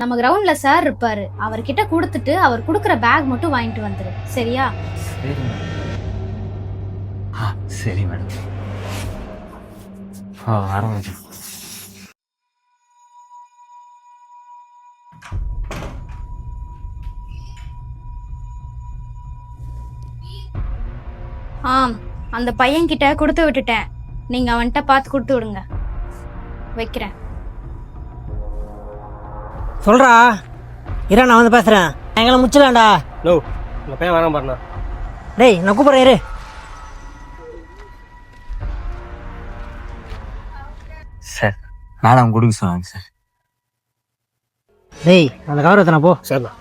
நம்ம கிரவுண்ட்ல சார் இருப்பாரு, அவர்கிட்ட கொடுத்துட்டு அவர் கொடுக்குற பேக் மட்டும் வாங்கிட்டு வந்துரு, சரியா? சரி மேடம். சரி மேடம். ஆரம்பிச்சு. அந்த பையன்கிட்ட கொடுத்து விட்டுட்டேன். நீங்க அவன்கிட்ட பார்த்து கொடுத்து விடுங்க. வைக்கிறேன். சொல்றா இரா, நான் வந்து பேசுறேன். எங்களை முச்சலாம்டா. நோ, இந்த பையன் வராம பாருண்ணா. டேய், நான் கூப்பிட்றேன் இரு. சார் மேடம் கொடுக்க சொன்னாங்க சார். டேய், அந்த கௌரவத்தை போ. சரிண்ணா.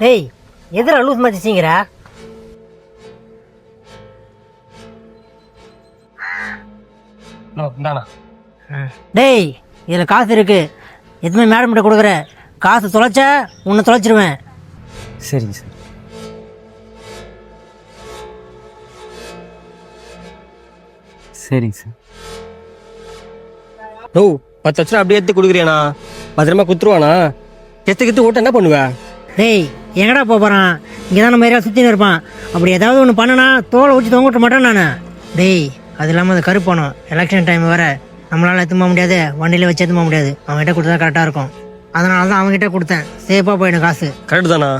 டேய், எதிர லூஸ் மதிச்சிங்கிற? இந்தாண்ணா. டேய், இதில் காசு இருக்கு. எதுவுமே மேடம் கிட்ட கொடுக்குற காசு தொலைச்சா உன்னை தொலைச்சிருவேன். சரிங்க சார். சரிங்க சார். நோ, 10 லட்சம் அப்படியே எடுத்து கொடுக்குறியாண்ணா? பத்திரமா குத்துருவானா? கெத்து ஓட்ட என்ன பண்ணுவ? டேய், எங்கடா போகிறான்? இங்கே தான் நம்ம ஏரியா சுற்றின்னு இருப்பான். அப்படி ஏதாவது ஒன்று பண்ணனா தோலை ஊற்றி தொங்க விட்ட மாட்டேன் நான். டேய், அது இல்லாமல் அது கருப்பானோம். எலெக்ஷன் டைம் வேறு, நம்மளால் எத்துமா முடியாது, வண்டியில் வச்சு எத்துமா முடியாது. அவங்ககிட்ட கொடுத்தா கரெக்டாக இருக்கும். அதனால தான் அவங்ககிட்ட கொடுத்தேன். சேஃபாக போயிடும் காசு. கரெக்டு தானா?